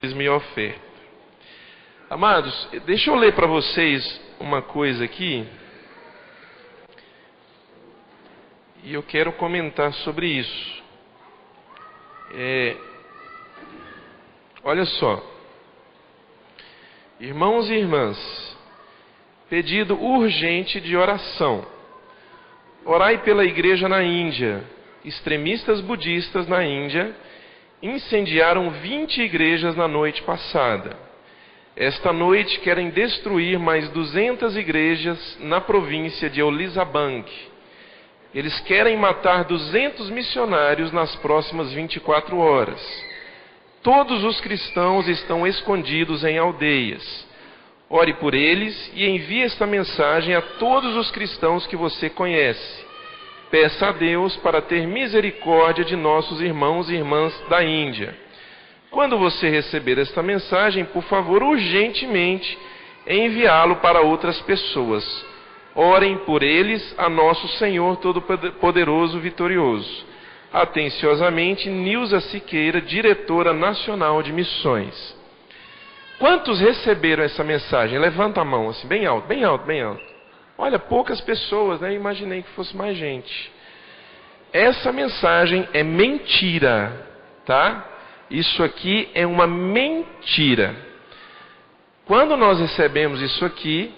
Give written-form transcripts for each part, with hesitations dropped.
e oferta. Amados, deixa eu ler para vocês uma coisa aqui. E eu quero comentar sobre isso. Olha só. Irmãos e irmãs, pedido urgente de oração. Orai pela igreja na Índia. Extremistas budistas na Índia incendiaram 20 igrejas na noite passada. Esta noite querem destruir mais 200 igrejas na província de Olizabang. Eles querem matar 200 missionários nas próximas 24 horas. Todos os cristãos estão escondidos em aldeias. Ore por eles e envie esta mensagem a todos os cristãos que você conhece. Peça a Deus para ter misericórdia de nossos irmãos e irmãs da Índia. Quando você receber esta mensagem, por favor, urgentemente enviá-lo para outras pessoas. Orem por eles a nosso Senhor Todo-Poderoso Vitorioso. Atenciosamente, Nilza Siqueira, diretora nacional de missões. Quantos receberam essa mensagem? Levanta a mão, assim, bem alto, bem alto, bem alto. Olha, poucas pessoas, né? Imaginei que fosse mais gente. Essa mensagem é mentira, tá? Isso aqui é uma mentira. Quando nós recebemos isso aqui,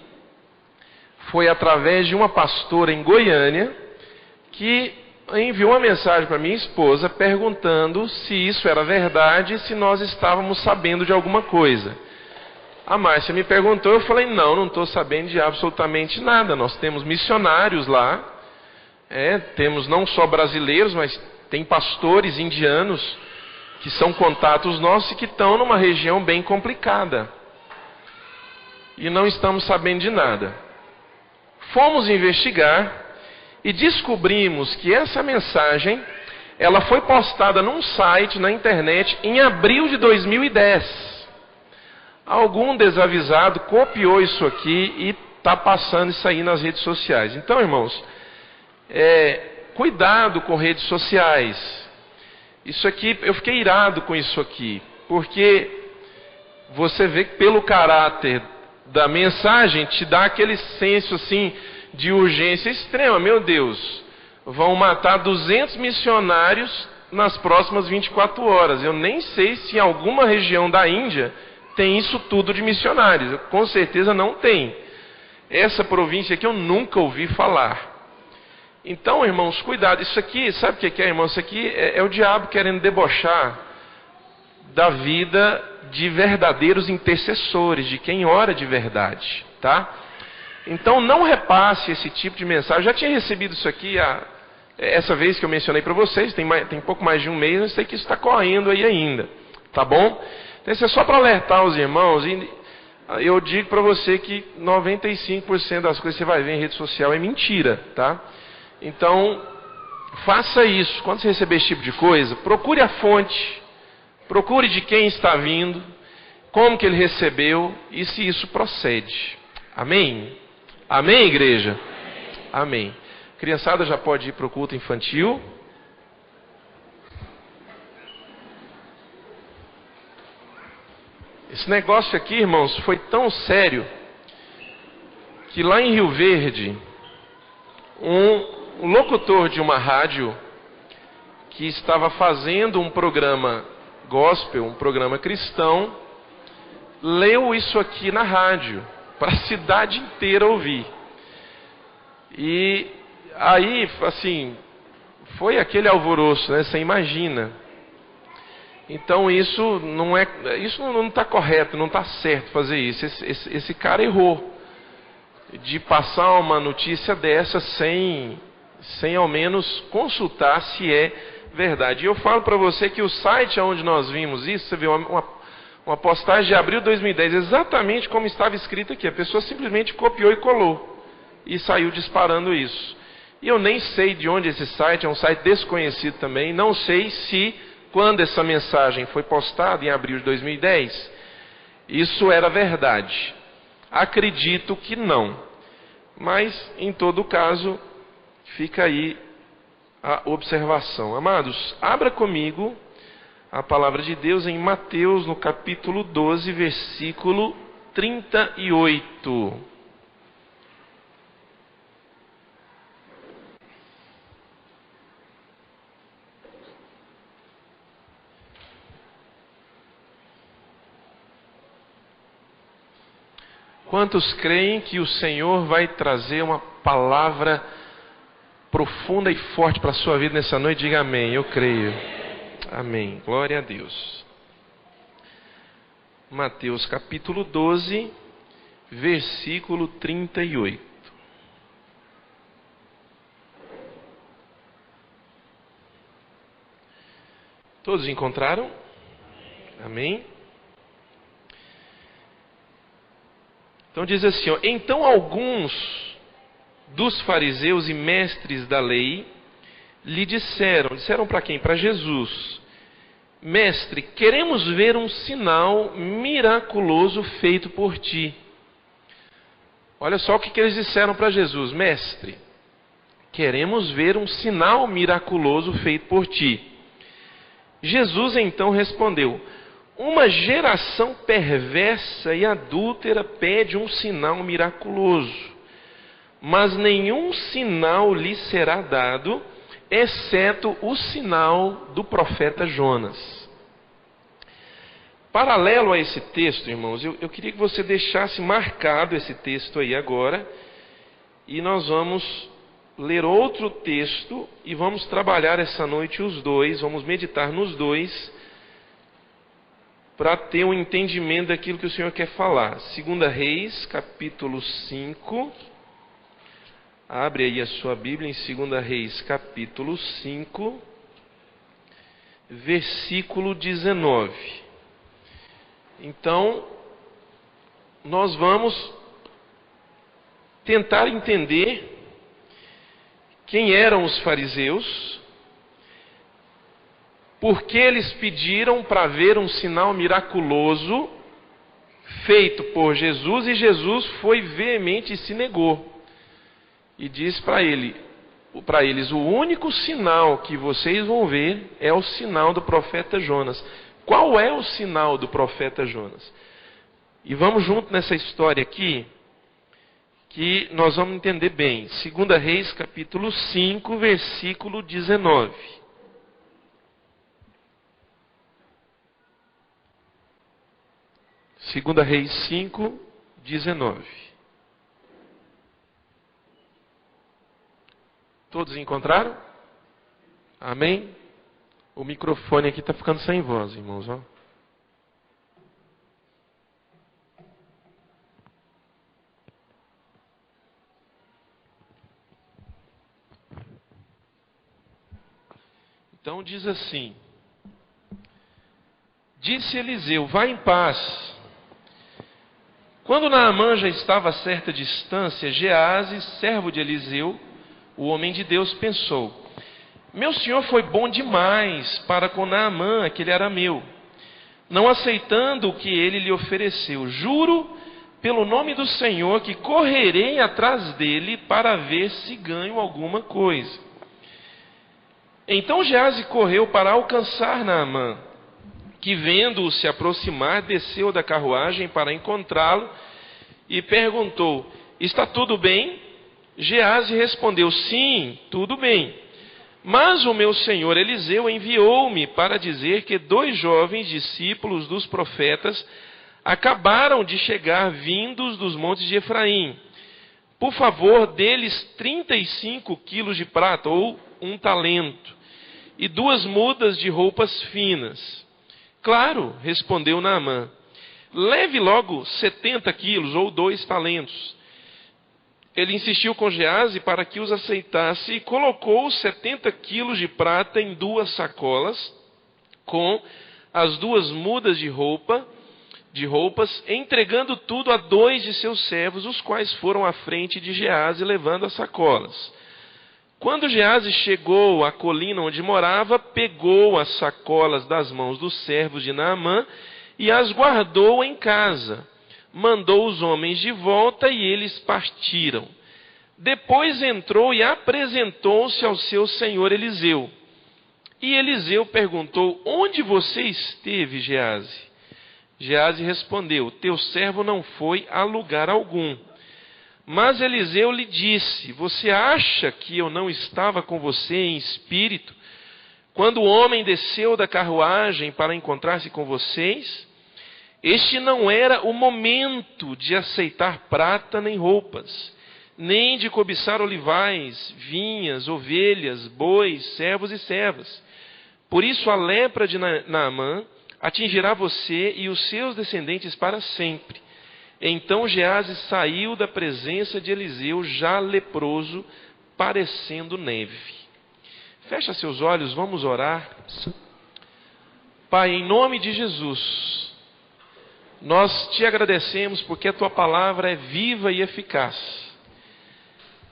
foi através de uma pastora em Goiânia que enviou uma mensagem para minha esposa perguntando se isso era verdade e se nós estávamos sabendo de alguma coisa. A Márcia me perguntou, eu falei, não estou sabendo de absolutamente nada. Nós temos missionários lá, temos não só brasileiros, mas tem pastores indianos que são contatos nossos e que estão numa região bem complicada. E não estamos sabendo de nada. Fomos investigar e descobrimos que essa mensagem, ela foi postada num site na internet em abril de 2010. Algum desavisado copiou isso aqui e está passando isso aí nas redes sociais. Então, irmãos, cuidado com redes sociais. Isso aqui, eu fiquei irado com isso aqui, porque você vê que pelo caráter da mensagem te dá aquele senso assim de urgência extrema. Meu Deus, vão matar 200 missionários nas próximas 24 horas. Eu nem sei se em alguma região da Índia tem isso tudo de missionários. Com certeza não tem. Essa província aqui eu nunca ouvi falar. Então, irmãos, cuidado. Isso aqui, sabe o que é, irmão? Isso aqui é o diabo querendo debochar da vida de verdadeiros intercessores, de quem ora de verdade, tá? Então, não repasse esse tipo de mensagem. Eu já tinha recebido isso aqui essa vez que eu mencionei para vocês, tem pouco mais de um mês, eu sei que isso está correndo aí ainda, tá bom? Então, isso é só para alertar os irmãos. E eu digo para você que 95% das coisas que você vai ver em rede social é mentira, tá? Então, faça isso. Quando você receber esse tipo de coisa, procure a fonte, procure de quem está vindo, como que ele recebeu e se isso procede. Amém? Amém, igreja? Amém. Criançada já pode ir para o culto infantil. Esse negócio aqui, irmãos, foi tão sério que lá em Rio Verde, um locutor de uma rádio que estava fazendo um programa gospel, um programa cristão, leu isso aqui na rádio, para a cidade inteira ouvir. E aí, assim, foi aquele alvoroço, né? Você imagina. Então isso não está correto, não está certo fazer isso. Esse cara errou de passar uma notícia dessa sem ao menos consultar se é verdade. E eu falo para você que o site onde nós vimos isso, você vê uma postagem de abril de 2010, exatamente como estava escrito aqui. A pessoa simplesmente copiou e colou e saiu disparando isso. E eu nem sei de onde esse site, é um site desconhecido também, não sei se quando essa mensagem foi postada em abril de 2010, isso era verdade. Acredito que não. Mas, em todo caso, fica aí a observação. Amados, abra comigo a palavra de Deus em Mateus, no capítulo 12, versículo 38. Quantos creem que o Senhor vai trazer uma palavra profunda e forte para a sua vida nessa noite? Diga amém. Eu creio. Amém. Glória a Deus. Mateus capítulo 12, versículo 38. Todos encontraram? Amém? Então diz assim, ó, então alguns dos fariseus e mestres da lei lhe disseram para quem? Para Jesus: Mestre, queremos ver um sinal miraculoso feito por ti. Olha só o que eles disseram para Jesus: Mestre, queremos ver um sinal miraculoso feito por ti. Jesus então respondeu: uma geração perversa e adúltera pede um sinal miraculoso, mas nenhum sinal lhe será dado, exceto o sinal do profeta Jonas. Paralelo a esse texto, irmãos, eu queria que você deixasse marcado esse texto aí agora, e nós vamos ler outro texto, e vamos trabalhar essa noite os dois, vamos meditar nos dois, para ter um entendimento daquilo que o Senhor quer falar. 2 Reis, capítulo 5. Abre aí a sua Bíblia em 2 Reis, capítulo 5, versículo 19. Então, nós vamos tentar entender quem eram os fariseus, porque eles pediram para ver um sinal miraculoso feito por Jesus, e Jesus foi veemente e se negou. E diz para eles, o único sinal que vocês vão ver é o sinal do profeta Jonas. Qual é o sinal do profeta Jonas? E vamos junto nessa história aqui, que nós vamos entender bem. 2 Reis, capítulo 5, versículo 19. Segunda Reis 5, 19. Todos encontraram? Amém? O microfone aqui está ficando sem voz, irmãos. Ó. Então diz assim: disse Eliseu, vá em paz. Quando Naamã já estava a certa distância, Geazi, servo de Eliseu, o homem de Deus, pensou: meu senhor foi bom demais para com Naamã, aquele arameu, não aceitando o que ele lhe ofereceu. Juro pelo nome do Senhor que correrei atrás dele para ver se ganho alguma coisa. Então Geazi correu para alcançar Naamã, que vendo-o se aproximar, desceu da carruagem para encontrá-lo e perguntou: está tudo bem? Geazi respondeu: sim, tudo bem. Mas o meu senhor Eliseu enviou-me para dizer que 2 jovens discípulos dos profetas acabaram de chegar vindos dos montes de Efraim. Por favor, deles 35 quilos de prata, ou 1 talento, e 2 mudas de roupas finas. Claro, respondeu Naamã, leve logo 70 quilos, ou 2 talentos. Ele insistiu com Geazi para que os aceitasse e colocou 70 quilos de prata em 2 sacolas, com as 2 mudas de roupas, entregando tudo a 2 de seus servos, os quais foram à frente de Geazi levando as sacolas. Quando Geazi chegou à colina onde morava, pegou as sacolas das mãos dos servos de Naamã e as guardou em casa. Mandou os homens de volta e eles partiram. Depois entrou e apresentou-se ao seu senhor Eliseu. E Eliseu perguntou: onde você esteve, Geazi? Geazi respondeu: teu servo não foi a lugar algum. Mas Eliseu lhe disse: você acha que eu não estava com você em espírito, quando o homem desceu da carruagem para encontrar-se com vocês? Este não era o momento de aceitar prata nem roupas, nem de cobiçar olivais, vinhas, ovelhas, bois, servos e servas. Por isso a lepra de Naamã atingirá você e os seus descendentes para sempre. Então Geazi saiu da presença de Eliseu, já leproso, parecendo neve. Fecha seus olhos, vamos orar. Pai, em nome de Jesus, nós te agradecemos porque a tua palavra é viva e eficaz.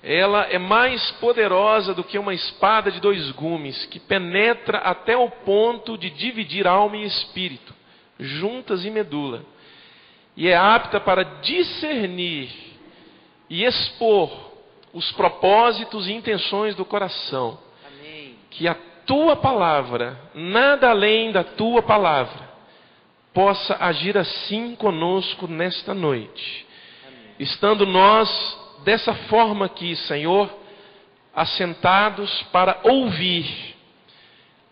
Ela é mais poderosa do que uma espada de dois gumes, que penetra até o ponto de dividir alma e espírito, juntas e medula, e é apta para discernir e expor os propósitos e intenções do coração. Amém. Que a tua palavra, nada além da tua palavra, possa agir assim conosco nesta noite. Amém. Estando nós dessa forma aqui, Senhor, assentados para ouvir,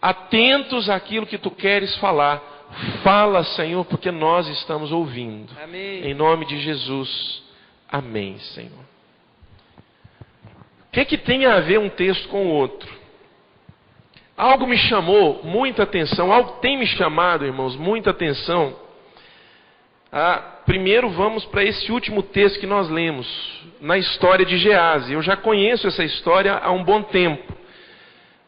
atentos àquilo que tu queres falar. Fala, Senhor, porque nós estamos ouvindo. Amém. Em nome de Jesus. Amém, Senhor. O que tem a ver um texto com o outro? Algo me chamou muita atenção, algo tem me chamado, irmãos, muita atenção. Primeiro vamos para esse último texto que nós lemos, na história de Geazi. Eu já conheço essa história há um bom tempo.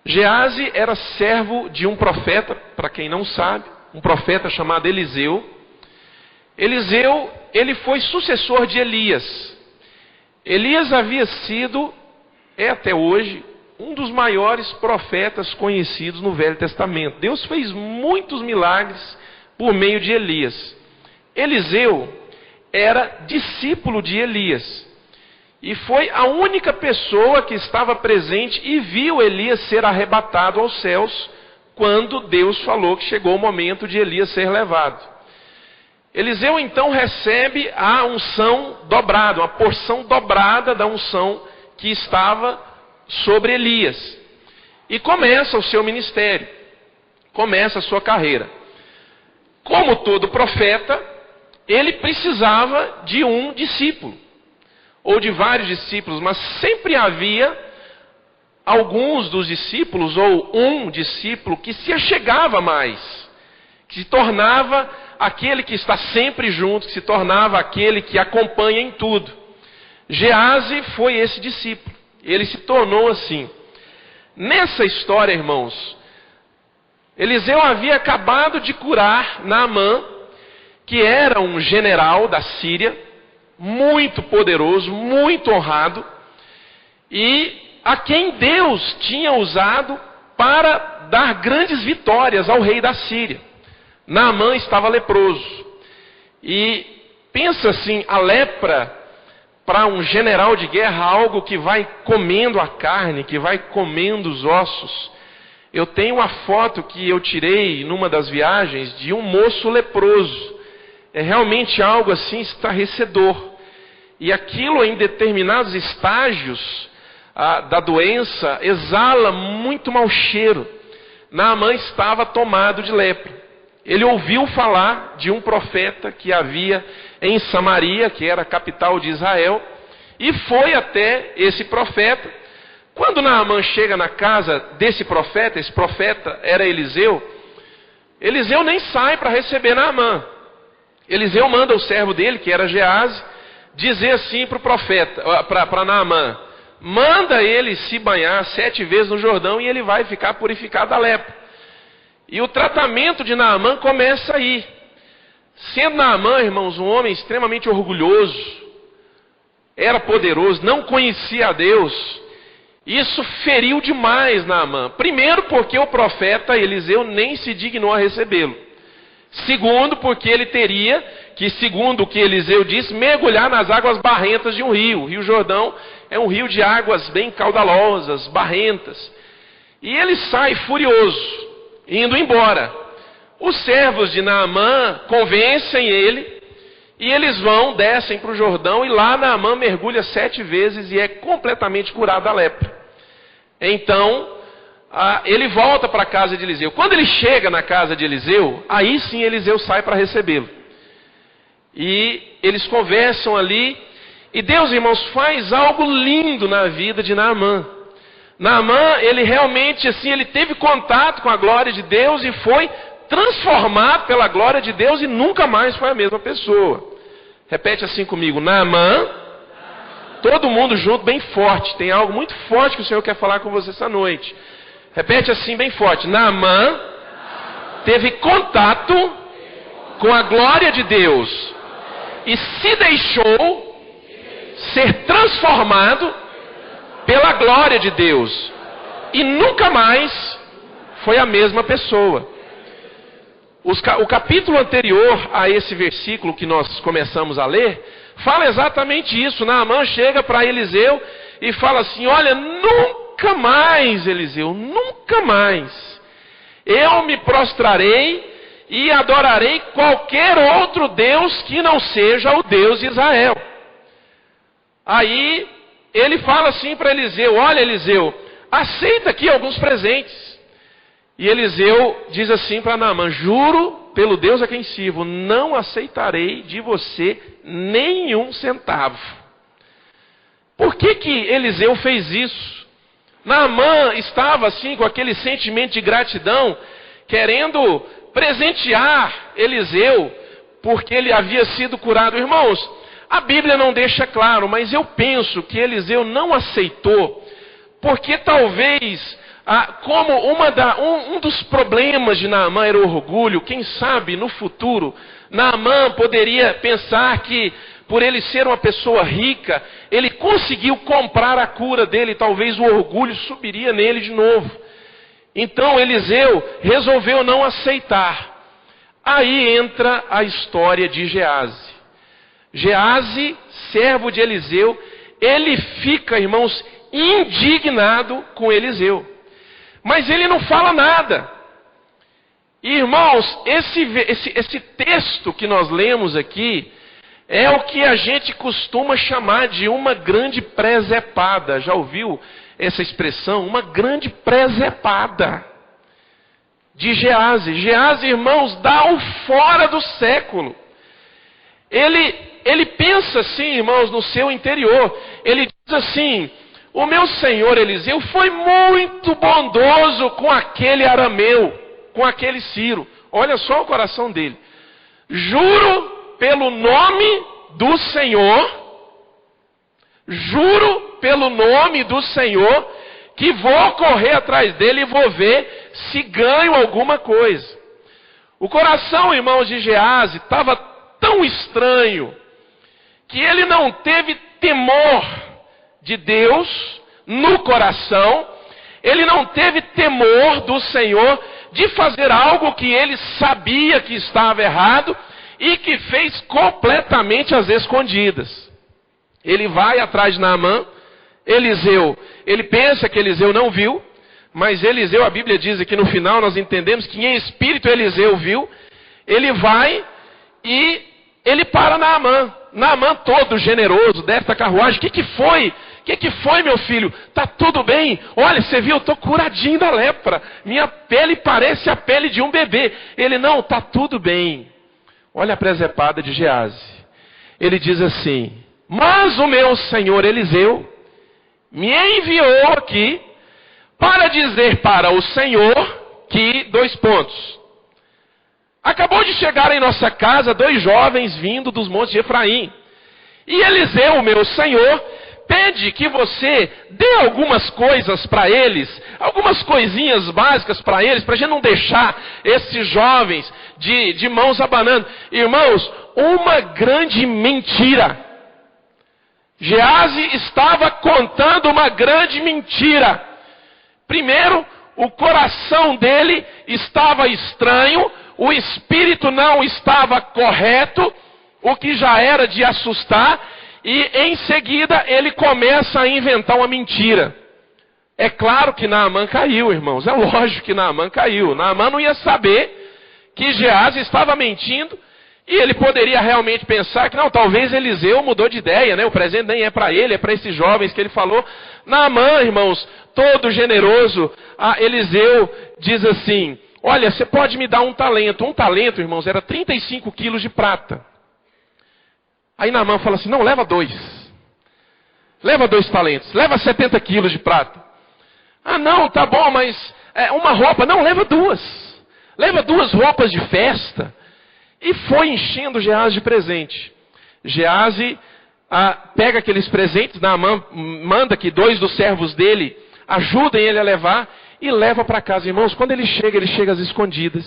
Geazi era servo de um profeta, para quem não sabe, um profeta chamado Eliseu. Eliseu, ele foi sucessor de Elias. Elias havia sido, até hoje, um dos maiores profetas conhecidos no Velho Testamento. Deus fez muitos milagres por meio de Elias. Eliseu era discípulo de Elias. E foi a única pessoa que estava presente e viu Elias ser arrebatado aos céus, quando Deus falou que chegou o momento de Elias ser levado. Eliseu então recebe a unção dobrada, uma porção dobrada da unção que estava sobre Elias. E começa o seu ministério, começa a sua carreira. Como todo profeta, ele precisava de um discípulo, ou de vários discípulos, mas sempre havia alguns dos discípulos, ou um discípulo, que se achegava mais, que se tornava aquele que está sempre junto, que se tornava aquele que acompanha em tudo. Geazi foi esse discípulo, ele se tornou assim. Nessa história, irmãos, Eliseu havia acabado de curar Naamã, que era um general da Síria, muito poderoso, muito honrado, e a quem Deus tinha usado para dar grandes vitórias ao rei da Síria. Naamã estava leproso. E pensa assim, a lepra para um general de guerra, algo que vai comendo a carne, que vai comendo os ossos. Eu tenho uma foto que eu tirei numa das viagens de um moço leproso. É realmente algo assim estarrecedor. E aquilo em determinados estágios da doença exala muito mau cheiro. Naamã estava tomado de lepra. Ele ouviu falar de um profeta que havia em Samaria, que era a capital de Israel, e foi até esse profeta. Quando Naamã chega na casa desse profeta, esse profeta era Eliseu, Eliseu nem sai para receber Naamã. Eliseu manda o servo dele, que era Geazi, dizer assim para o profeta, para Naamã: manda ele se banhar 7 vezes no Jordão e ele vai ficar purificado da lepra. E o tratamento de Naamã começa aí. Sendo Naamã, irmãos, um homem extremamente orgulhoso, era poderoso, não conhecia a Deus, isso feriu demais Naamã. Primeiro, porque o profeta Eliseu nem se dignou a recebê-lo. Segundo, porque ele teria que, segundo o que Eliseu disse, mergulhar nas águas barrentas de um rio. O Rio Jordão é um rio de águas bem caudalosas, barrentas. E ele sai furioso, indo embora. Os servos de Naamã convencem ele, e eles descem para o Jordão, e lá Naamã mergulha 7 vezes e é completamente curado da lepra. Então, ele volta para a casa de Eliseu. Quando ele chega na casa de Eliseu, aí sim Eliseu sai para recebê-lo. E eles conversam ali, e Deus, irmãos, faz algo lindo na vida de Naamã. Naamã, ele realmente, assim, ele teve contato com a glória de Deus e foi transformado pela glória de Deus e nunca mais foi a mesma pessoa. Repete assim comigo: Naamã. Todo mundo junto, bem forte. Tem algo muito forte que o Senhor quer falar com você essa noite. Repete assim bem forte: Naamã teve contato com a glória de Deus e se deixou ser transformado pela glória de Deus e nunca mais foi a mesma pessoa. O capítulo anterior a esse versículo que nós começamos a ler fala exatamente isso. Naamã chega para Eliseu e fala assim: olha, nunca mais, Eliseu, nunca mais eu me prostrarei e adorarei qualquer outro Deus que não seja o Deus de Israel. Aí ele fala assim para Eliseu: olha, Eliseu, aceita aqui alguns presentes. E Eliseu diz assim para Naamã: juro pelo Deus a quem sirvo, não aceitarei de você nenhum centavo. Por que Eliseu fez isso? Naamã estava assim com aquele sentimento de gratidão, querendo presentear Eliseu, porque ele havia sido curado. Irmãos, a Bíblia não deixa claro, mas eu penso que Eliseu não aceitou, porque talvez, como um dos problemas de Naamã era o orgulho. Quem sabe no futuro Naamã poderia pensar que, por ele ser uma pessoa rica, ele conseguiu comprar a cura dele, talvez o orgulho subiria nele de novo. Então Eliseu resolveu não aceitar. Aí entra a história de Geazi. Geazi, servo de Eliseu, ele fica, irmãos, indignado com Eliseu. Mas ele não fala nada. Irmãos, esse texto que nós lemos aqui é o que a gente costuma chamar de uma grande presepada. Já ouviu essa expressão? Uma grande presepada de Geazi. Geazi, irmãos, dá o fora do século. Ele pensa assim, irmãos, no seu interior. Ele diz assim: o meu senhor Eliseu foi muito bondoso com aquele arameu, com aquele Ciro. Olha só o coração dele. Juro pelo nome do Senhor, que vou correr atrás dele e vou ver se ganho alguma coisa. O coração, irmãos, de Geazi estava tão estranho que ele não teve temor de Deus no coração, ele não teve temor do Senhor de fazer algo que ele sabia que estava errado e que fez completamente às escondidas. Ele vai atrás de Naamã. Eliseu, ele pensa que Eliseu não viu, mas Eliseu, a Bíblia diz aqui no final, nós entendemos que em espírito Eliseu viu. Ele vai e ele para Naamã. Naamã todo generoso, desce da carruagem. O que foi? O que foi, meu filho? Tá tudo bem? Olha, você viu, eu estou curadinho da lepra. Minha pele parece a pele de um bebê. Ele, não, tá tudo bem. Olha a presepada de Geazi. Ele diz assim: mas o meu senhor Eliseu me enviou aqui para dizer para o Senhor que, : acabou de chegar em nossa casa 2 jovens vindo dos montes de Efraim. E Eliseu, meu senhor, pede que você dê algumas coisas para eles, algumas coisinhas básicas para eles, para a gente não deixar esses jovens de mãos abanando. Irmãos, uma grande mentira. Geazi estava contando uma grande mentira. Primeiro, o coração dele estava estranho, o espírito não estava correto, o que já era de assustar, e em seguida ele começa a inventar uma mentira. É claro que Naamã caiu, irmãos. É lógico que Naamã caiu. Naamã não ia saber que Geazi estava mentindo. E ele poderia realmente pensar que, não, talvez Eliseu mudou de ideia, né? O presente nem é para ele, é para esses jovens que ele falou. Naamã, irmãos, todo generoso, Eliseu diz assim, olha, você pode me dar um talento. Um talento, irmãos, era 35 quilos de prata. Aí Naamã fala assim, não, leva 2. Leva 2 talentos, leva 70 quilos de prata. Ah, não, tá bom, mas uma roupa. Não, leva 2. Leva 2 roupas de festa. E foi enchendo Geazi de presente. Geazi pega aqueles presentes, Naamã manda que 2 dos servos dele ajudem ele a levar e leva para casa. Irmãos, quando ele chega às escondidas.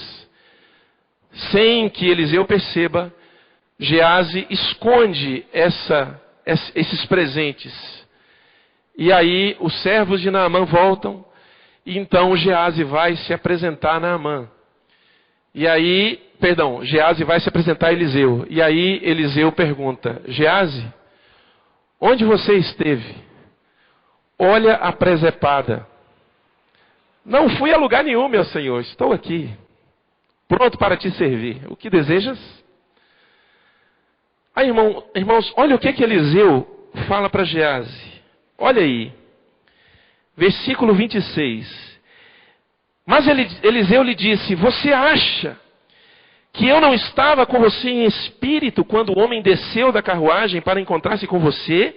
Sem que Eliseu perceba, Geazi esconde esses presentes. E aí os servos de Naamã voltam, e então Geazi vai se apresentar a Naamã. E aí, Geazi vai se apresentar a Eliseu. E aí Eliseu pergunta, Geazi, onde você esteve? Olha a presepada. Não fui a lugar nenhum, meu senhor, estou aqui, pronto para te servir. O que desejas? Aí, irmãos, olha o que Eliseu fala para Geazi. Olha aí, versículo 26. Mas Eliseu lhe disse, você acha que eu não estava com você em espírito quando o homem desceu da carruagem para encontrar-se com você?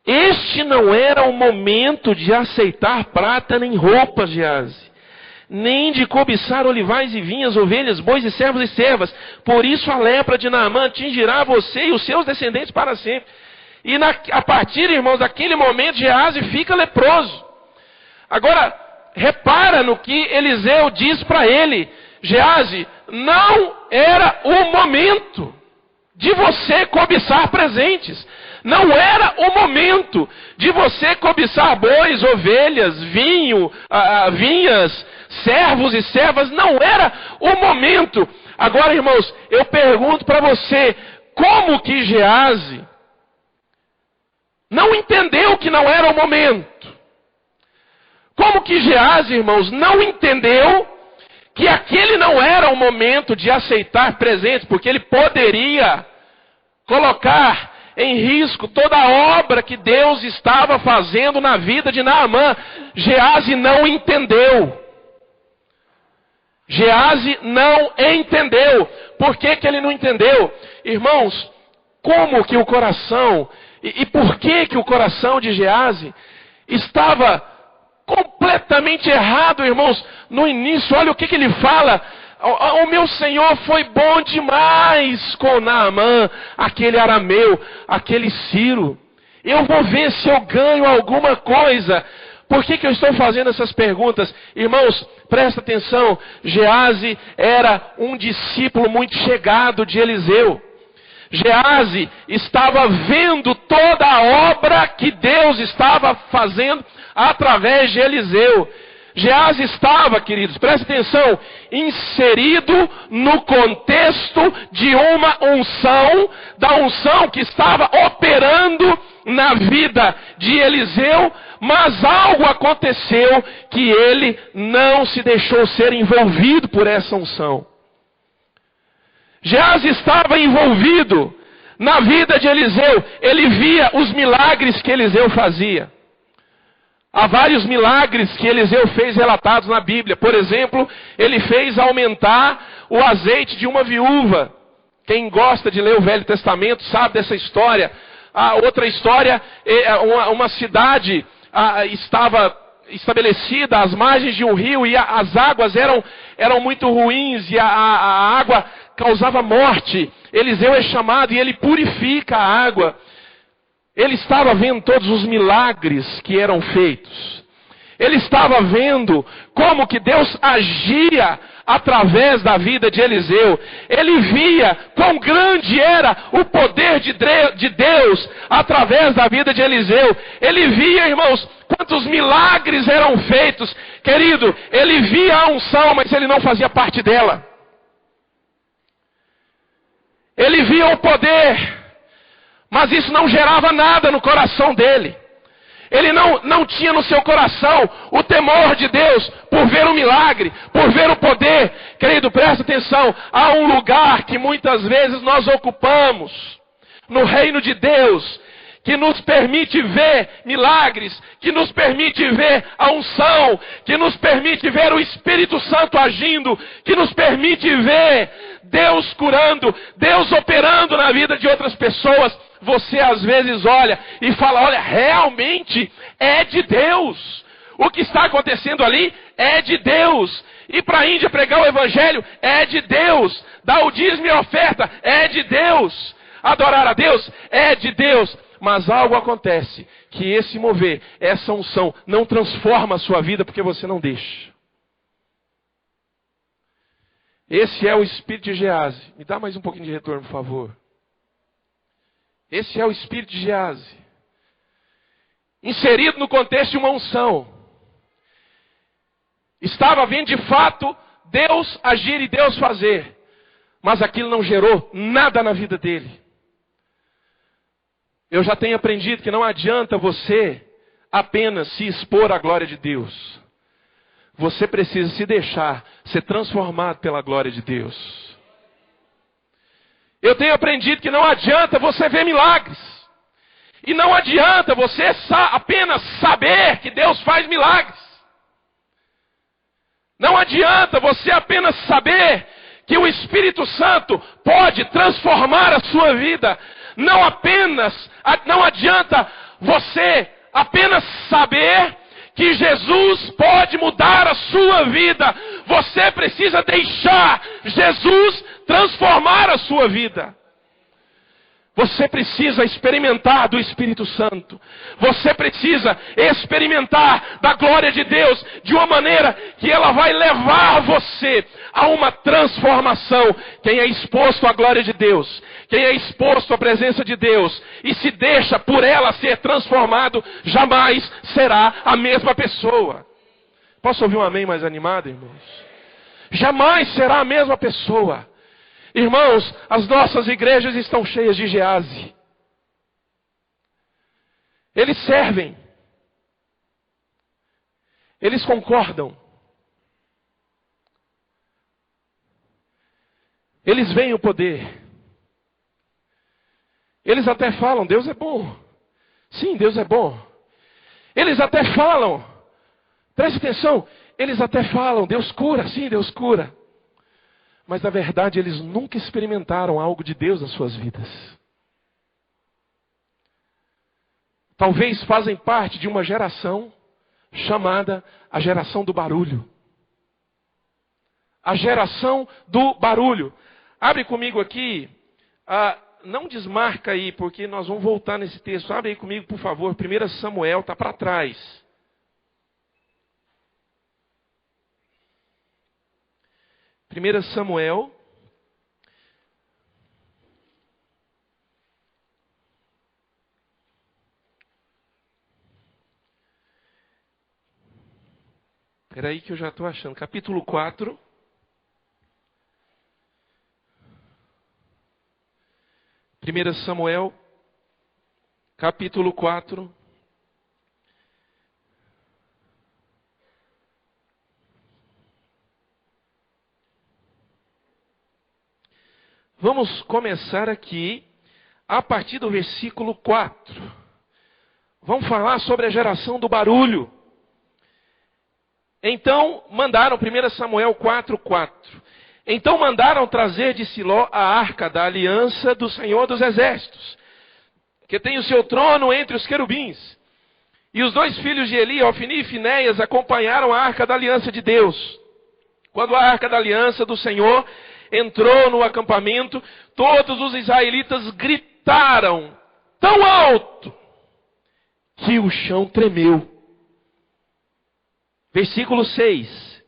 Este não era o momento de aceitar prata nem roupas, Geazi, nem de cobiçar olivais e vinhas, ovelhas, bois e servos e servas. Por isso a lepra de Naamã atingirá você e os seus descendentes para sempre. E a partir, irmãos, daquele momento, Geazi fica leproso. Agora, repara no que Eliseu diz para ele. Geazi, não era o momento de você cobiçar presentes. Não era o momento de você cobiçar bois, ovelhas, vinho, vinhas, servos e servas. Não era o momento. Agora, irmãos, eu pergunto para você, como que Geazi não entendeu que não era o momento? Como que Geazi, irmãos, não entendeu que aquele não era o momento de aceitar presentes, porque ele poderia colocar em risco toda a obra que Deus estava fazendo na vida de Naamã? Geazi não entendeu. Geazi não entendeu. Por que ele não entendeu? Irmãos, como que o coração, e por que o coração de Geazi estava completamente errado, irmãos? No início, olha o que ele fala. O meu senhor foi bom demais com Naamã, aquele arameu, aquele Ciro. Eu vou ver se eu ganho alguma coisa. Por que eu estou fazendo essas perguntas? Irmãos, presta atenção. Geazi era um discípulo muito chegado de Eliseu. Geazi estava vendo toda a obra que Deus estava fazendo através de Eliseu. Geazi estava, queridos, presta atenção, inserido no contexto de uma unção, da unção que estava operando na vida de Eliseu, mas algo aconteceu que ele não se deixou ser envolvido por essa unção. Geazi estava envolvido na vida de Eliseu, ele via os milagres que Eliseu fazia. Há vários milagres que Eliseu fez relatados na Bíblia. Por exemplo, ele fez aumentar o azeite de uma viúva. Quem gosta de ler o Velho Testamento sabe dessa história. A outra história, uma cidade estava estabelecida às margens de um rio e as águas eram muito ruins e a água causava morte. Eliseu é chamado e ele purifica a água. Ele estava vendo todos os milagres que eram feitos. Ele estava vendo como que Deus agia através da vida de Eliseu. Ele via quão grande era o poder de Deus através da vida de Eliseu. Ele via, irmãos, quantos milagres eram feitos. Querido, ele via a unção, mas ele não fazia parte dela. Ele via o poder, mas isso não gerava nada no coração dele. Ele não tinha no seu coração o temor de Deus por ver o milagre, por ver o poder. Querido, presta atenção. Há um lugar que muitas vezes nós ocupamos no reino de Deus, que nos permite ver milagres, que nos permite ver a unção, que nos permite ver o Espírito Santo agindo, que nos permite ver Deus curando, Deus operando na vida de outras pessoas. Você às vezes olha e fala, olha, realmente é de Deus. O que está acontecendo ali é de Deus. Ir para a Índia pregar o Evangelho é de Deus. Dar o dízimo e a oferta é de Deus. Adorar a Deus é de Deus. Mas algo acontece, que esse mover, essa unção, não transforma a sua vida porque você não deixa. Esse é o espírito de Gease. Me dá mais um pouquinho de retorno, por favor. Esse é o espírito de Gease. Inserido no contexto de uma unção. Estava vendo de fato Deus agir e Deus fazer. Mas aquilo não gerou nada na vida dele. Eu já tenho aprendido que não adianta você apenas se expor à glória de Deus. Você precisa se deixar ser transformado pela glória de Deus. Eu tenho aprendido que não adianta você ver milagres. E não adianta você apenas saber que Deus faz milagres. Não adianta você apenas saber que o Espírito Santo pode transformar a sua vida. Não adianta você apenas saber que Jesus pode mudar a sua vida. Você precisa deixar Jesus transformar a sua vida. Você precisa experimentar do Espírito Santo. Você precisa experimentar da glória de Deus de uma maneira que ela vai levar você a uma transformação. Quem é exposto à glória de Deus, quem é exposto à presença de Deus e se deixa por ela ser transformado, jamais será a mesma pessoa. Posso ouvir um amém mais animado, irmãos? Jamais será a mesma pessoa. Irmãos, as nossas igrejas estão cheias de Gease. Eles servem. Eles concordam. Eles veem o poder. Eles até falam, Deus é bom. Sim, Deus é bom. Eles até falam, preste atenção, eles até falam, Deus cura, sim, Deus cura. Mas na verdade eles nunca experimentaram algo de Deus nas suas vidas. Talvez fazem parte de uma geração chamada a geração do barulho. A geração do barulho. Abre comigo aqui, não desmarca aí, porque nós vamos voltar nesse texto. Abre aí comigo, por favor, 1 Samuel, está para trás. 1 Samuel, espera aí que eu já estou achando, capítulo 4, Primeira Samuel, capítulo 4, vamos começar aqui a partir do versículo 4. Vamos falar sobre a geração do barulho. Então mandaram, 1 Samuel 4:4. Então mandaram trazer de Siló a arca da aliança do Senhor dos Exércitos, que tem o seu trono entre os querubins. E os dois filhos de Eli, Ofni e Finéias, acompanharam a arca da aliança de Deus. Quando a arca da aliança do Senhor entrou no acampamento, todos os israelitas gritaram tão alto que o chão tremeu. Versículo 6.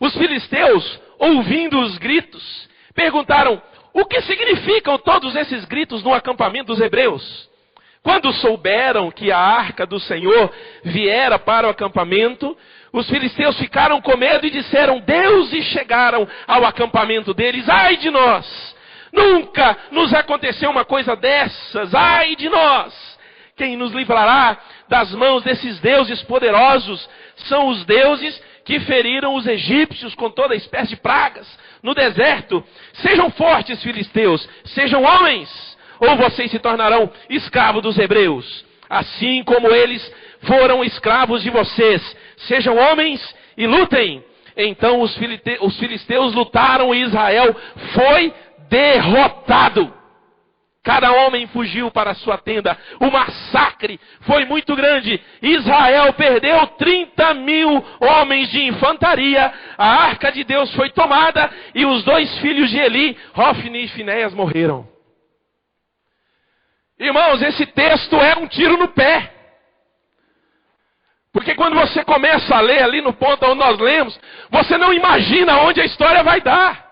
Os filisteus, ouvindo os gritos, perguntaram: o que significam todos esses gritos no acampamento dos hebreus? Quando souberam que a arca do Senhor viera para o acampamento, os filisteus ficaram com medo e disseram: deuses chegaram ao acampamento deles. Ai de nós! Nunca nos aconteceu uma coisa dessas. Ai de nós! Quem nos livrará das mãos desses deuses poderosos. São os deuses que feriram os egípcios com toda espécie de pragas no deserto. Sejam fortes, filisteus, sejam homens, ou vocês se tornarão escravos dos hebreus, assim como eles foram escravos de vocês. Sejam homens e lutem. Então os filisteus lutaram e Israel foi derrotado. Cada homem fugiu para a sua tenda. O massacre foi muito grande. Israel perdeu 30.000 homens de infantaria. A arca de Deus foi tomada e os 2 filhos de Eli, Hofni e Finéias, morreram. Irmãos, esse texto é um tiro no pé. Porque quando você começa a ler ali no ponto onde nós lemos, você não imagina onde a história vai dar.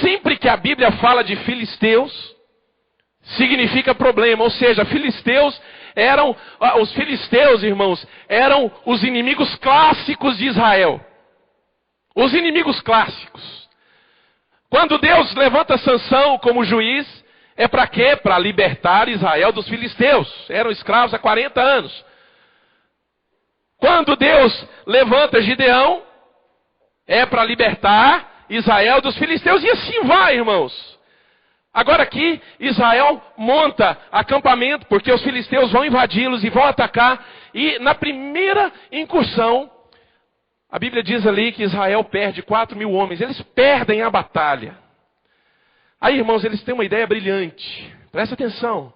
Sempre que a Bíblia fala de filisteus, significa problema. Ou seja, os filisteus, irmãos, eram os inimigos clássicos de Israel. Os inimigos clássicos. Quando Deus levanta Sansão como juiz, é para quê? Para libertar Israel dos filisteus. Eram escravos há 40 anos. Quando Deus levanta Gideão, é para libertar Israel dos filisteus. E assim vai, irmãos. Agora aqui, Israel monta acampamento, porque os filisteus vão invadi-los e vão atacar. E na primeira incursão, a Bíblia diz ali que Israel perde 4.000 homens. Eles perdem a batalha. Aí, irmãos, eles têm uma ideia brilhante. Presta atenção.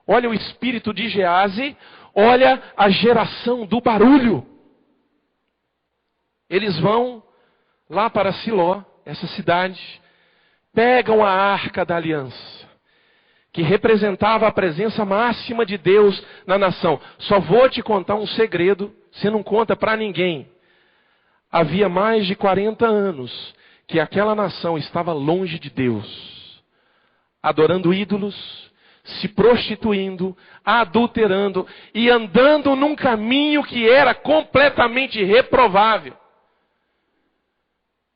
Olha o espírito de Gease, olha a geração do barulho. Eles vão lá para Siló, essa cidade, pegam a arca da aliança, que representava a presença máxima de Deus na nação. Só vou te contar um segredo, você não conta para ninguém. Havia mais de 40 anos que aquela nação estava longe de Deus, adorando ídolos, se prostituindo, adulterando e andando num caminho que era completamente reprovável.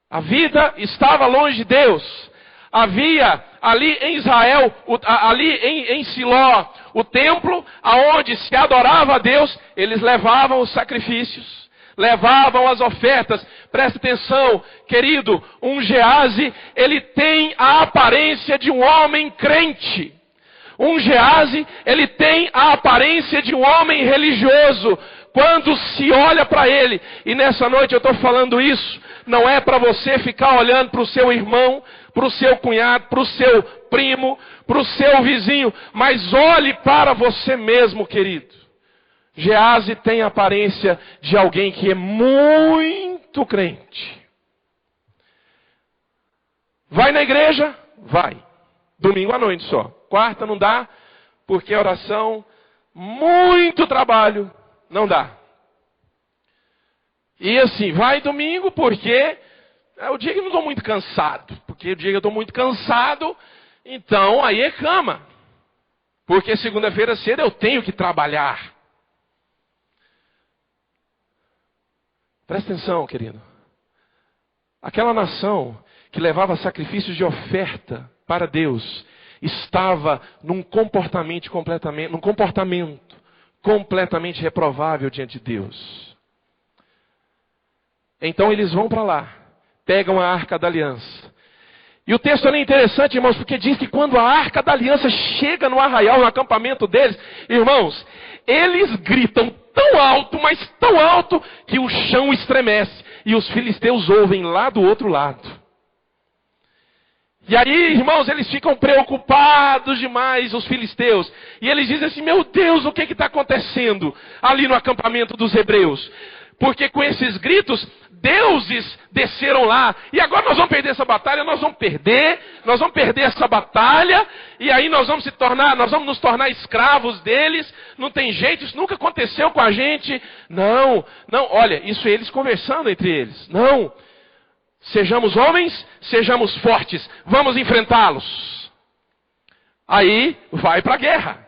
A vida estava longe de Deus. Havia ali em Israel, ali em Siló, o templo aonde se adorava a Deus. Eles levavam os sacrifícios, levavam as ofertas. Presta atenção, querido, um Gease, ele tem a aparência de um homem crente. Um Gease, ele tem a aparência de um homem religioso. Quando se olha para ele, e nessa noite eu estou falando isso, não é para você ficar olhando para o seu irmão, para o seu cunhado, para o seu primo, para o seu vizinho, mas olhe para você mesmo, querido. Gease tem a aparência de alguém que é muito crente. Vai na igreja? Vai. Domingo à noite só. Quarta não dá, porque a oração, muito trabalho, não dá. E assim, vai domingo porque é o dia que eu não estou muito cansado. Porque o dia que eu estou muito cansado, então aí é cama. Porque segunda-feira cedo eu tenho que trabalhar. Presta atenção, querido. Aquela nação que levava sacrifícios de oferta para Deus estava num comportamento completamente reprovável diante de Deus. Então eles vão para lá, pegam a arca da aliança. E o texto é interessante, irmãos, porque diz que quando a arca da aliança chega no arraial, no acampamento deles, irmãos, eles gritam tão alto, mas tão alto, que o chão estremece. E os filisteus ouvem lá do outro lado. E aí, irmãos, eles ficam preocupados demais, os filisteus. E eles dizem assim, meu Deus, o que está acontecendo ali no acampamento dos hebreus? Porque com esses gritos, deuses desceram lá. E agora nós vamos perder essa batalha, nós vamos perder essa batalha. E aí nós vamos nos tornar escravos deles. Não tem jeito, isso nunca aconteceu com a gente. Não, olha, isso é eles conversando entre eles. Não. Sejamos homens, sejamos fortes, vamos enfrentá-los. Aí vai para a guerra.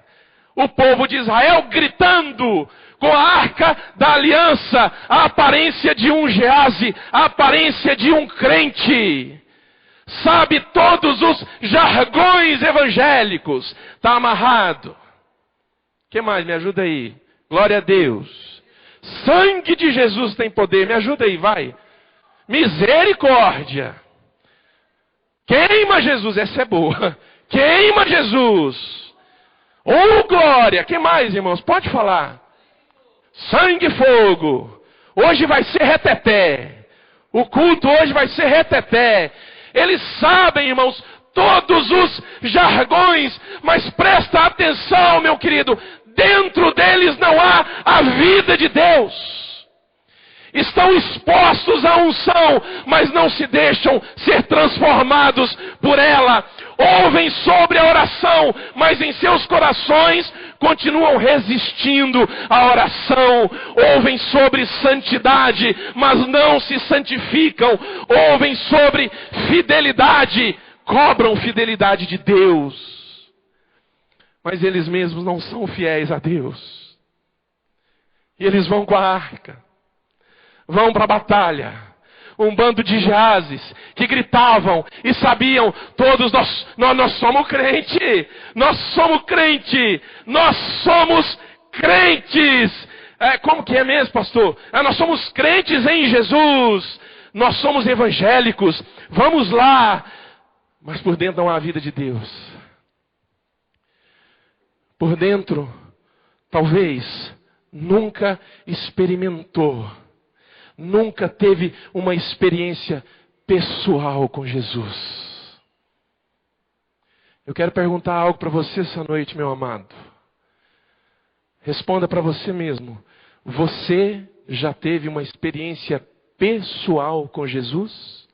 O povo de Israel gritando com a arca da aliança, a aparência de um Gease, a aparência de um crente. Sabe todos os jargões evangélicos, está amarrado. Que mais? Me ajuda aí. Glória a Deus. Sangue de Jesus tem poder. Me ajuda aí, vai. Misericórdia. Queima Jesus. Essa é boa. Queima Jesus. Oh, glória. Que mais, irmãos? Pode falar. Sangue e fogo. Hoje vai ser reteté. O culto hoje vai ser reteté. Eles sabem, irmãos, todos os jargões, mas presta atenção, meu querido. Dentro deles não há a vida de Deus. Estão expostos à unção, mas não se deixam ser transformados por ela. Ouvem sobre a oração, mas em seus corações continuam resistindo à oração. Ouvem sobre santidade, mas não se santificam. Ouvem sobre fidelidade, cobram fidelidade de Deus, mas eles mesmos não são fiéis a Deus. E eles vão com a arca, vão para a batalha. Um bando de Geazes que gritavam e sabiam, todos nós somos crente, nós somos crente, nós somos crentes. Como que é mesmo, pastor? Nós somos crentes em Jesus, nós somos evangélicos, vamos lá. Mas por dentro não há a vida de Deus. Por dentro, talvez, nunca experimentou, nunca teve uma experiência pessoal com Jesus. Eu quero perguntar algo para você essa noite, meu amado. Responda para você mesmo. Você já teve uma experiência pessoal com Jesus?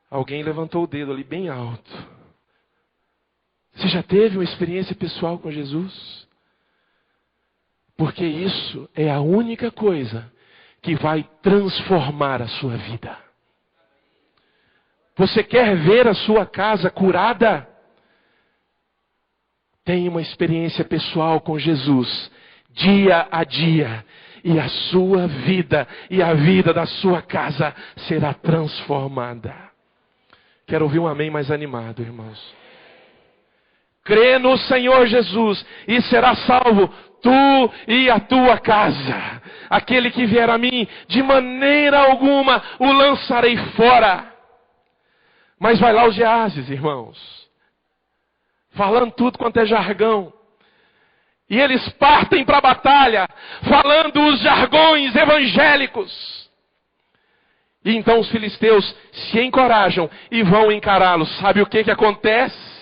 Alguém levantou o dedo ali bem alto. Você já teve uma experiência pessoal com Jesus? Porque isso é a única coisa que vai transformar a sua vida. Você quer ver a sua casa curada? Tenha uma experiência pessoal com Jesus, dia a dia. E a sua vida e a vida da sua casa será transformada. Quero ouvir um amém mais animado, irmãos. Crê no Senhor Jesus e será salvo tu e a tua casa. Aquele que vier a mim, de maneira alguma o lançarei fora. Mas vai lá os Geazes, irmãos, falando tudo quanto é jargão. E eles partem para a batalha, falando os jargões evangélicos. E então os filisteus se encorajam e vão encará-los. Sabe o que acontece?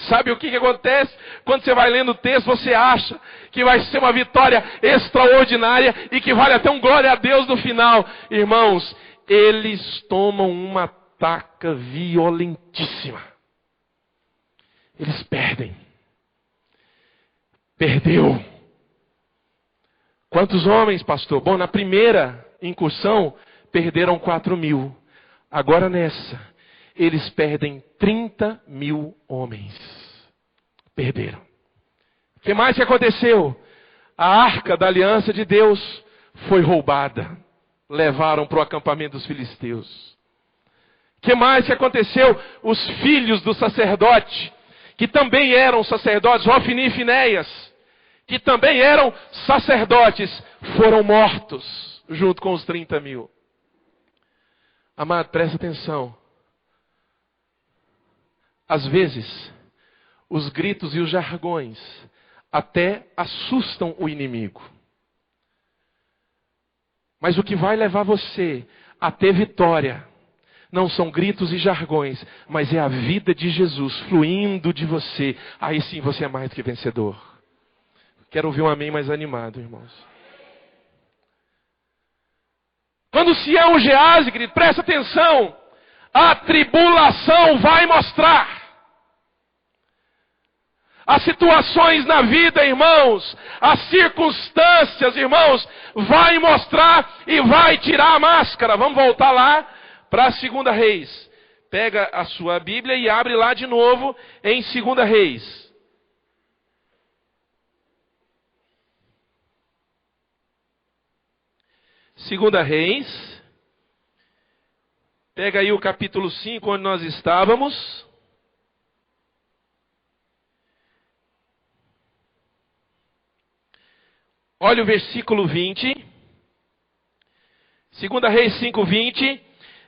Sabe o que acontece? Quando você vai lendo o texto, você acha que vai ser uma vitória extraordinária e que vale até um glória a Deus no final. Irmãos, eles tomam uma ataca violentíssima. Eles perdem. Perdeu. Quantos homens, pastor? Bom, na primeira incursão, perderam 4.000. Agora nessa, eles perdem 30.000 homens. Perderam. O que mais que aconteceu? A arca da aliança de Deus foi roubada. Levaram para o acampamento dos filisteus. O que mais que aconteceu? Os filhos do sacerdote, que também eram sacerdotes, Hofni e Finéias, que também eram sacerdotes, foram mortos junto com os 30.000. Amado, presta atenção. Às vezes, os gritos e os jargões até assustam o inimigo. Mas o que vai levar você a ter vitória não são gritos e jargões, mas é a vida de Jesus fluindo de você. Aí sim você é mais do que vencedor. Quero ouvir um amém mais animado, irmãos. Quando se é um Geazi, querido, presta atenção. A tribulação vai mostrar. As situações na vida, irmãos, as circunstâncias, irmãos, vai mostrar e vai tirar a máscara. Vamos voltar lá para a 2 Reis. Pega a sua Bíblia e abre lá de novo em 2 Reis. Segunda Reis, pega aí o capítulo 5, onde nós estávamos. Olha o versículo 20. 2 Reis 5:20.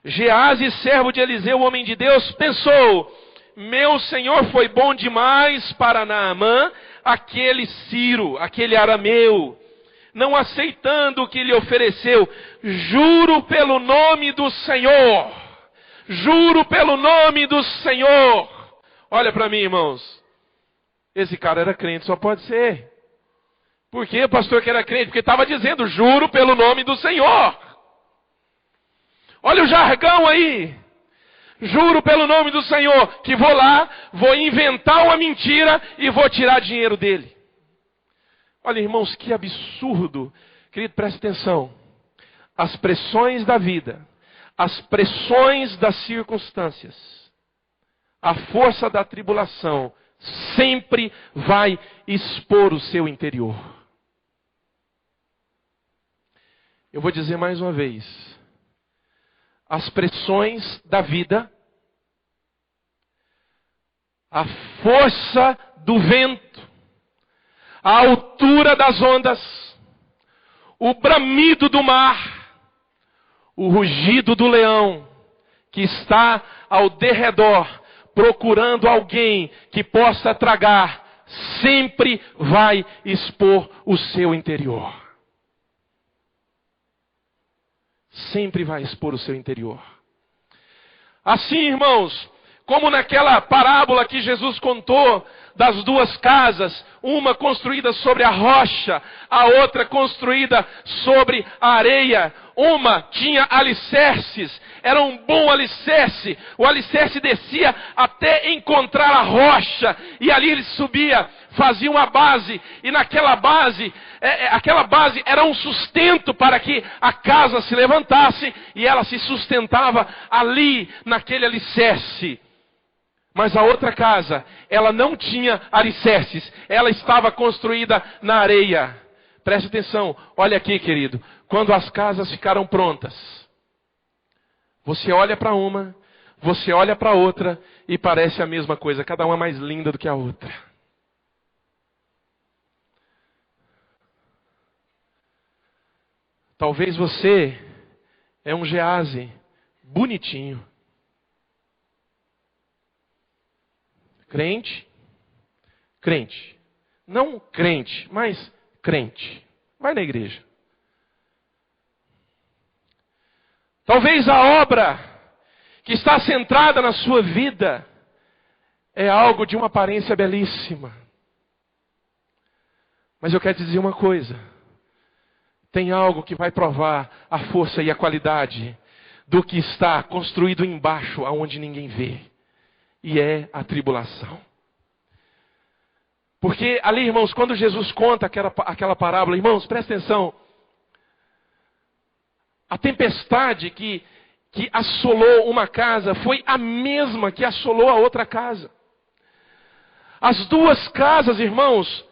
Geazi, servo de Eliseu, homem de Deus, pensou: meu senhor foi bom demais para Naamã, aquele Ciro, aquele arameu, não aceitando o que lhe ofereceu. Juro pelo nome do Senhor. Juro pelo nome do Senhor. Olha para mim, irmãos. Esse cara era crente, só pode ser. Por que o pastor que era crente? Porque estava dizendo: juro pelo nome do Senhor. Olha o jargão aí. Juro pelo nome do Senhor que vou lá, vou inventar uma mentira e vou tirar dinheiro dele. Olha, irmãos, que absurdo. Querido, preste atenção. As pressões da vida, as pressões das circunstâncias, a força da tribulação sempre vai expor o seu interior. Eu vou dizer mais uma vez. As pressões da vida, a força do vento, a altura das ondas, o bramido do mar, o rugido do leão, que está ao derredor, procurando alguém que possa tragar, sempre vai expor o seu interior. Sempre vai expor o seu interior. Assim, irmãos, como naquela parábola que Jesus contou das duas casas, uma construída sobre a rocha, a outra construída sobre a areia. Uma tinha alicerces, era um bom alicerce. O alicerce descia até encontrar a rocha, e ali ele subia, fazia uma base, e naquela base, aquela base era um sustento para que a casa se levantasse, e ela se sustentava ali, naquele alicerce. Mas a outra casa, ela não tinha alicerces, ela estava construída na areia. Preste atenção, olha aqui, querido. Quando as casas ficaram prontas, você olha para uma, você olha para outra e parece a mesma coisa, cada uma mais linda do que a outra. Talvez você é um Geazi bonitinho. Crente, crente. Não crente, mas crente. Vai na igreja. Talvez a obra que está centrada na sua vida é algo de uma aparência belíssima. Mas eu quero te dizer uma coisa. Tem algo que vai provar a força e a qualidade do que está construído embaixo, aonde ninguém vê. E é a tribulação. Porque ali, irmãos, quando Jesus conta aquela parábola, irmãos, presta atenção. A tempestade que assolou uma casa foi a mesma que assolou a outra casa. As duas casas, irmãos,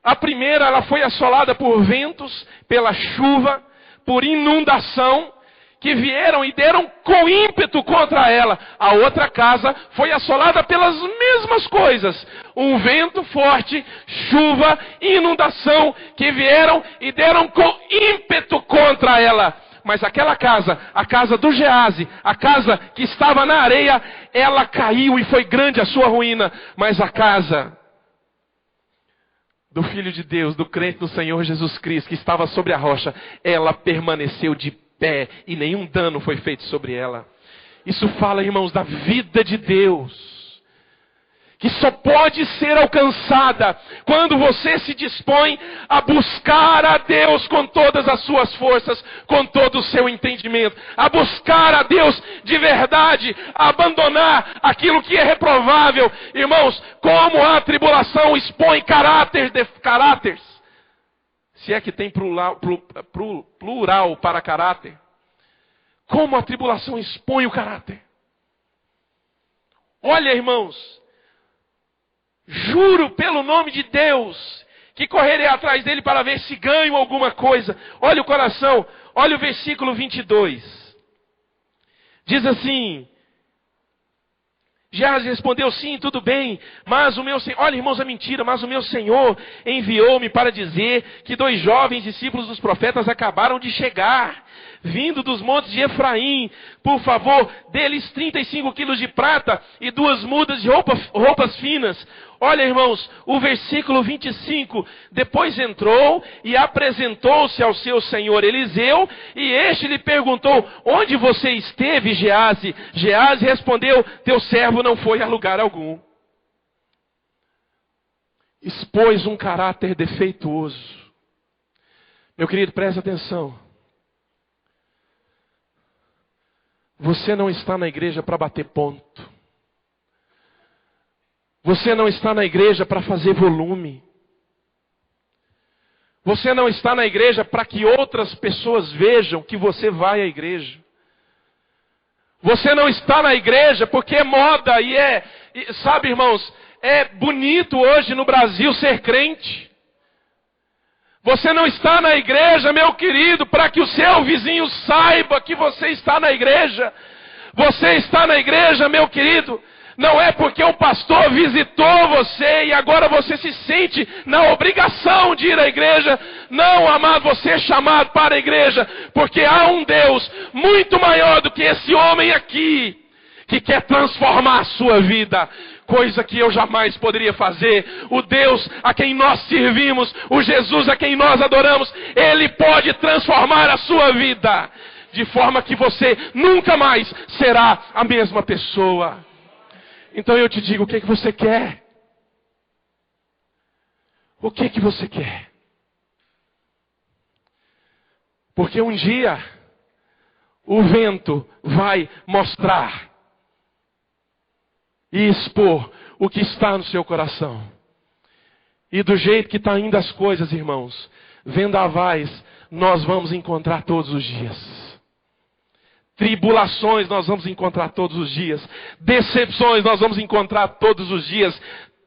a primeira ela foi assolada por ventos, pela chuva, por inundação, que vieram e deram com ímpeto contra ela. A outra casa foi assolada pelas mesmas coisas. Um vento forte, chuva, inundação, que vieram e deram com ímpeto contra ela. Mas aquela casa, a casa do Geazi, a casa que estava na areia, ela caiu e foi grande a sua ruína. Mas a casa do Filho de Deus, do crente no Senhor Jesus Cristo, que estava sobre a rocha, ela permaneceu de pé e nenhum dano foi feito sobre ela. Isso fala, irmãos, da vida de Deus, que só pode ser alcançada quando você se dispõe a buscar a Deus com todas as suas forças, com todo o seu entendimento, a buscar a Deus de verdade, a abandonar aquilo que é reprovável. Irmãos, como a tribulação expõe caráteres, se é que tem plural para caráter, como a tribulação expõe o caráter. Olha, irmãos, juro pelo nome de Deus que correrei atrás dele para ver se ganho alguma coisa. Olha o coração, olha o versículo 22. Diz assim: Geazi respondeu, sim, tudo bem, mas o meu Senhor, olha irmãos, é mentira, mas o meu Senhor enviou-me para dizer que 2 jovens discípulos dos profetas acabaram de chegar, vindo dos montes de Efraim. Por favor, dê-lhes 35 quilos de prata e 2 mudas de roupas finas. Olha irmãos, o versículo 25, depois entrou e apresentou-se ao seu senhor Eliseu, e este lhe perguntou, onde você esteve, Geazi? Geazi respondeu, teu servo não foi a lugar algum. Expôs um caráter defeituoso. Meu querido, presta atenção. Você não está na igreja para bater ponto. Você não está na igreja para fazer volume. Você não está na igreja para que outras pessoas vejam que você vai à igreja. Você não está na igreja porque é moda sabe irmãos, é bonito hoje no Brasil ser crente. Você não está na igreja, meu querido, para que o seu vizinho saiba que você está na igreja. Você está na igreja, meu querido, não é porque o pastor visitou você e agora você se sente na obrigação de ir à igreja. Não, amado, você é chamado para a igreja, porque há um Deus muito maior do que esse homem aqui, que quer transformar a sua vida, coisa que eu jamais poderia fazer. O Deus a quem nós servimos, o Jesus a quem nós adoramos, Ele pode transformar a sua vida, de forma que você nunca mais será a mesma pessoa. Então eu te digo, o que você quer? O que você quer? Porque um dia o vento vai mostrar e expor o que está no seu coração. E do jeito que está indo as coisas, irmãos, vendavais nós vamos encontrar todos os dias. Tribulações nós vamos encontrar todos os dias. Decepções nós vamos encontrar todos os dias.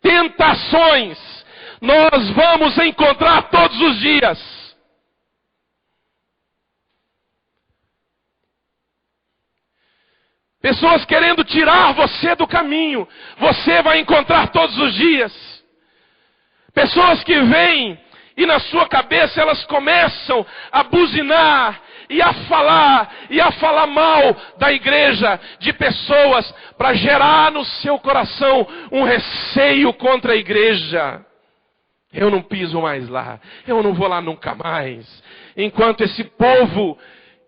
Tentações nós vamos encontrar todos os dias. Pessoas querendo tirar você do caminho, você vai encontrar todos os dias. Pessoas que vêm e na sua cabeça elas começam a buzinar e a falar mal da igreja, de pessoas, para gerar no seu coração um receio contra a igreja. Eu não piso mais lá, eu não vou lá nunca mais. Enquanto esse povo,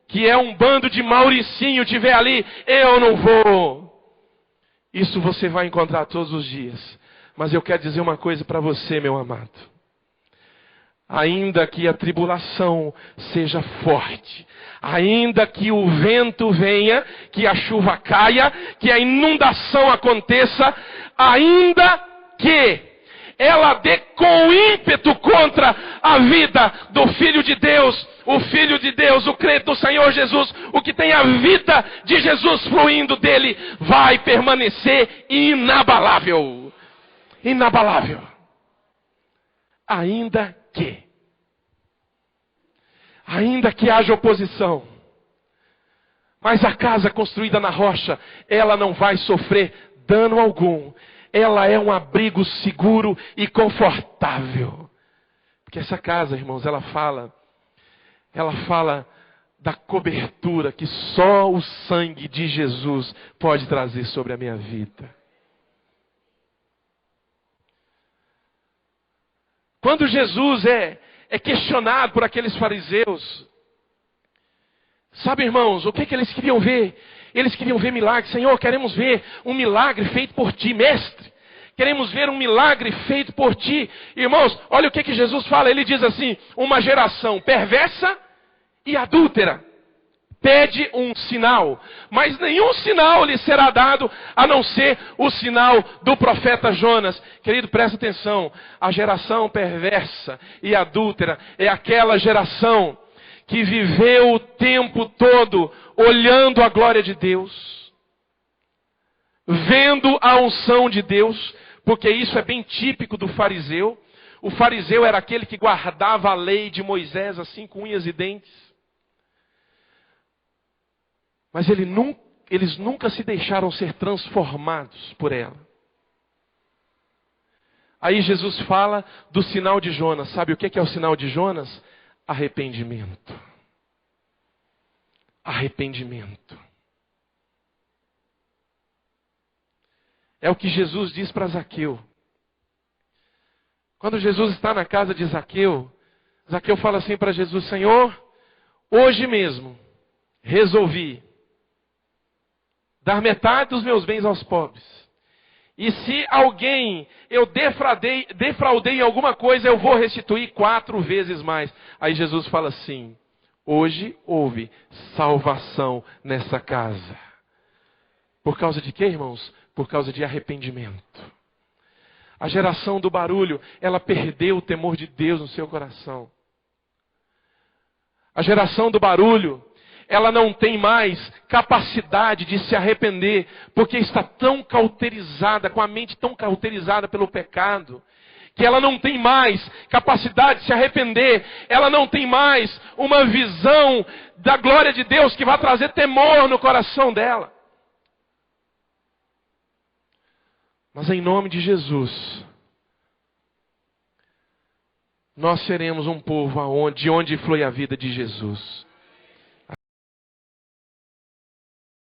que é um bando de Mauricinho, estiver ali, eu não vou. Isso você vai encontrar todos os dias. Mas eu quero dizer uma coisa para você, meu amado. Ainda que a tribulação seja forte, ainda que o vento venha, que a chuva caia, que a inundação aconteça, ainda que ela dê com ímpeto contra a vida do Filho de Deus, o Filho de Deus, o crente do Senhor Jesus, o que tem a vida de Jesus fluindo dele, vai permanecer inabalável. Inabalável. Ainda que haja oposição, mas a casa construída na rocha, ela não vai sofrer dano algum. Ela é um abrigo seguro e confortável. Porque essa casa, irmãos, ela fala da cobertura que só o sangue de Jesus pode trazer sobre a minha vida. Quando Jesus é questionado por aqueles fariseus, sabe, irmãos, o que eles queriam ver? Eles queriam ver milagre. Senhor, queremos ver um milagre feito por ti, mestre. Queremos ver um milagre feito por ti. Irmãos, olha o que Jesus fala. Ele diz assim: uma geração perversa e adúltera pede um sinal, mas nenhum sinal lhe será dado a não ser o sinal do profeta Jonas. Querido, presta atenção. A geração perversa e adúltera é aquela geração que viveu o tempo todo olhando a glória de Deus, vendo a unção de Deus, porque isso é bem típico do fariseu. O fariseu era aquele que guardava a lei de Moisés assim com unhas e dentes. Mas ele eles nunca se deixaram ser transformados por ela. Aí Jesus fala do sinal de Jonas. Sabe o que é o sinal de Jonas? Arrependimento. Arrependimento. É o que Jesus diz para Zaqueu. Quando Jesus está na casa de Zaqueu, Zaqueu fala assim para Jesus: Senhor, hoje mesmo resolvi dar metade dos meus bens aos pobres. E se alguém eu defraudei em alguma coisa, eu vou restituir 4 vezes mais. Aí Jesus fala assim: hoje houve salvação nessa casa. Por causa de quê, irmãos? Por causa de arrependimento. A geração do barulho, ela perdeu o temor de Deus no seu coração. A geração do barulho, ela não tem mais capacidade de se arrepender, porque está tão cauterizada, com a mente tão cauterizada pelo pecado, que ela não tem mais capacidade de se arrepender, ela não tem mais uma visão da glória de Deus que vai trazer temor no coração dela. Mas em nome de Jesus, nós seremos um povo de onde flui a vida de Jesus.